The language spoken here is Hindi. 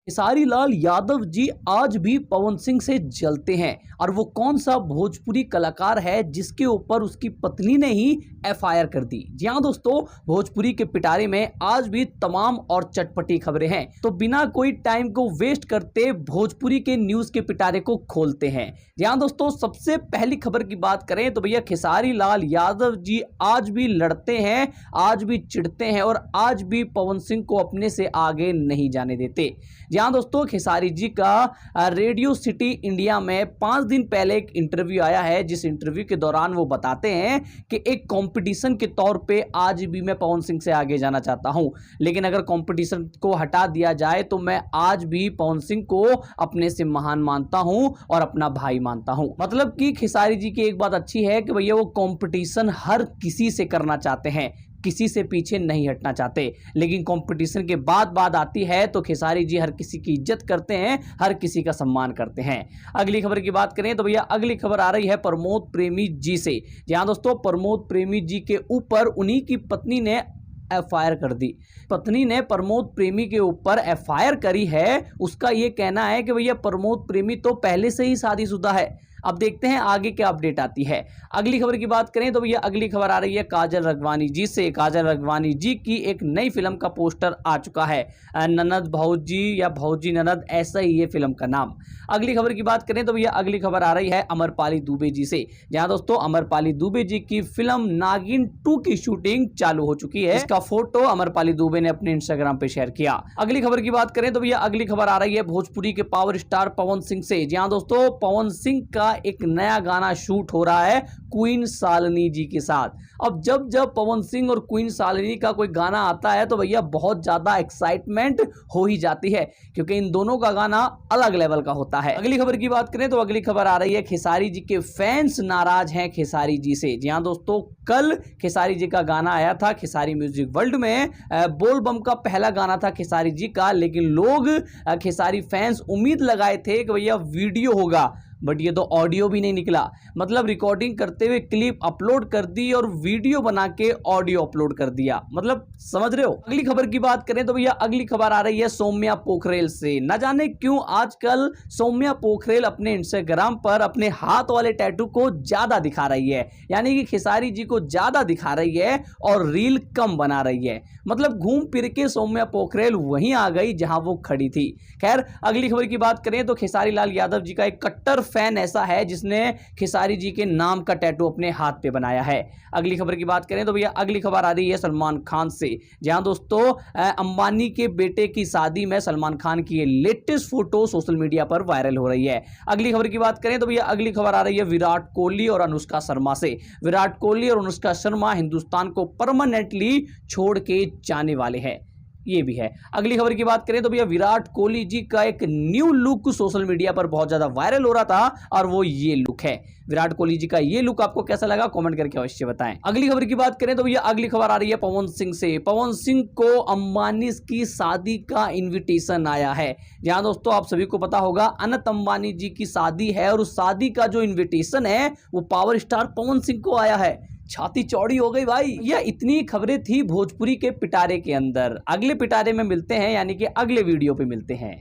खेसारी लाल यादव जी आज भी पवन सिंह से जलते हैं और वो कौन सा भोजपुरी कलाकार है जिसके ऊपर उसकी पत्नी ने ही एफआईआर कर दी। जी हाँ दोस्तों, भोजपुरी के पिटारे में आज भी तमाम और चटपटी खबरें हैं, तो बिना कोई टाइम को वेस्ट करते भोजपुरी के न्यूज के पिटारे को खोलते हैं। जी हाँ दोस्तों, सबसे पहली खबर की बात करें तो भैया खेसारी लाल यादव जी आज भी लड़ते हैं, आज भी चिढ़ते हैं और आज भी पवन सिंह को अपने से आगे नहीं जाने देते। जहां दोस्तों खेसारी जी का रेडियो सिटी इंडिया में 5 दिन पहले एक इंटरव्यू आया है, जिस इंटरव्यू के दौरान वो बताते हैं कि एक कंपटीशन के तौर पे आज भी मैं पवन सिंह से आगे जाना चाहता हूं, लेकिन अगर कंपटीशन को हटा दिया जाए तो मैं आज भी पवन सिंह को अपने से महान मानता हूं और अपना भाई मानता हूं। मतलब कि खेसारी जी की एक बात अच्छी है कि भैया वो कंपटीशन हर किसी से करना चाहते हैं, किसी से पीछे नहीं हटना चाहते, लेकिन कंपटीशन के बाद बात आती है तो खेसारी जी हर किसी की इज्जत करते हैं, हर किसी का सम्मान करते हैं। अगली खबर की बात करें तो भैया अगली खबर आ रही है प्रमोद प्रेमी जी से। जहां दोस्तों प्रमोद प्रेमी जी के ऊपर उन्हीं की पत्नी ने एफआईआर कर दी। पत्नी ने प्रमोद प्रेमी के ऊपर एफआईआर करी है। उसका यह कहना है कि भैया प्रमोद प्रेमी तो पहले से ही शादीशुदा है। अब देखते हैं आगे क्या अपडेट आती है। अगली खबर की बात करें तो भैया अगली खबर आ रही है काजल राघवानी जी से। काजल राघवानी जी की एक नई फिल्म का पोस्टर आ चुका है, ननद भौजी या भौजी ननद, ऐसा ही ये फिल्म का नाम। अगली खबर की बात करें तो भैया अगली खबर आ रही है अमरपाली दुबे जी से। जहां दोस्तों अमरपाली दुबे जी की फिल्म नागिन 2 की शूटिंग चालू हो चुकी है। इसका फोटो अमरपाली दुबे ने अपने इंस्टाग्राम पे शेयर किया। अगली खबर की बात करें तो भैया अगली खबर आ रही है भोजपुरी के पावर स्टार पवन सिंह से। जहां दोस्तों पवन सिंह का एक नया गाना शूट हो रहा है क्वीन शालिनी जी के साथ। अब जब जब पवन सिंह और क्वीन शालिनी का कोई गाना आता है तो भैया बहुत ज्यादा एक्साइटमेंट हो ही जाती है, क्योंकि इन दोनों का गाना अलग लेवल का होता है। अगली खबर की बात करें तो अगली खबर आ रही है खेसारी जी के फैंस नाराज हैं खेसारी जी से। जी हां दोस्तों, कल खेसारी जी का गाना आया था खेसारी म्यूजिक वर्ल्ड में, बोल बम का पहला गाना था खेसारी जी का, लेकिन लोग खेसारी फैंस उम्मीद लगाए थे कि भैया वीडियो होगा, बट ये तो ऑडियो भी नहीं निकला। मतलब रिकॉर्डिंग करते हुए क्लिप अपलोड कर दी और वीडियो बना के ऑडियो अपलोड कर दिया। मतलब समझ रहे हो। अगली खबर की बात करें तो भैया अगली खबर आ रही है सौम्या पोखरेल से। न जाने क्यों आजकल सौम्या पोखरेल अपने इंस्टाग्राम पर अपने हाथ वाले टैटू को ज्यादा दिखा रही है, यानी कि खेसारी जी को ज्यादा दिखा रही है और रील कम बना रही है। मतलब घूम फिर के सौम्या पोखरेल वहीं आ गई जहां वो खड़ी थी। खैर अगली खबर की बात करें तो खेसारी लाल यादव जी का एक कट्टर फैन ऐसा है जिसने खेसारी जी के नाम का टैटू अपने हाथ पे बनाया है। अगली खबर की बात करें तो भैया अगली खबर आ रही है सलमान खान से। जहां दोस्तों अंबानी के बेटे की शादी में सलमान खान की ये लेटेस्ट फोटो सोशल मीडिया पर वायरल हो रही है। अगली खबर की बात करें तो भैया अगली खबर आ रही है विराट कोहली और अनुष्का शर्मा से। विराट कोहली और अनुष्का शर्मा हिंदुस्तान को परमानेंटली छोड़ के जाने वाले हैं, ये भी है। अगली खबर की बात करें तो भैया विराट कोहली जी का एक न्यू लुक सोशल मीडिया पर बहुत ज्यादा वायरल हो रहा था और वो ये लुक है। विराट कोहली जी का ये लुक आपको कैसा लगा कमेंट करके अवश्य बताएं। अगली खबर की बात करें तो भैया अगली खबर आ रही है पवन सिंह से। पवन सिंह को अंबानी की शादी का इन्विटेशन आया है। जहां दोस्तों आप सभी को पता होगा अनंत अंबानी जी की शादी है और उस शादी का जो इन्विटेशन है वो पावर स्टार पवन सिंह को आया है। छाती चौड़ी हो गई भाई। यह इतनी खबरें थी भोजपुरी के पिटारे के अंदर। अगले पिटारे में मिलते हैं, यानी कि अगले वीडियो पे मिलते हैं।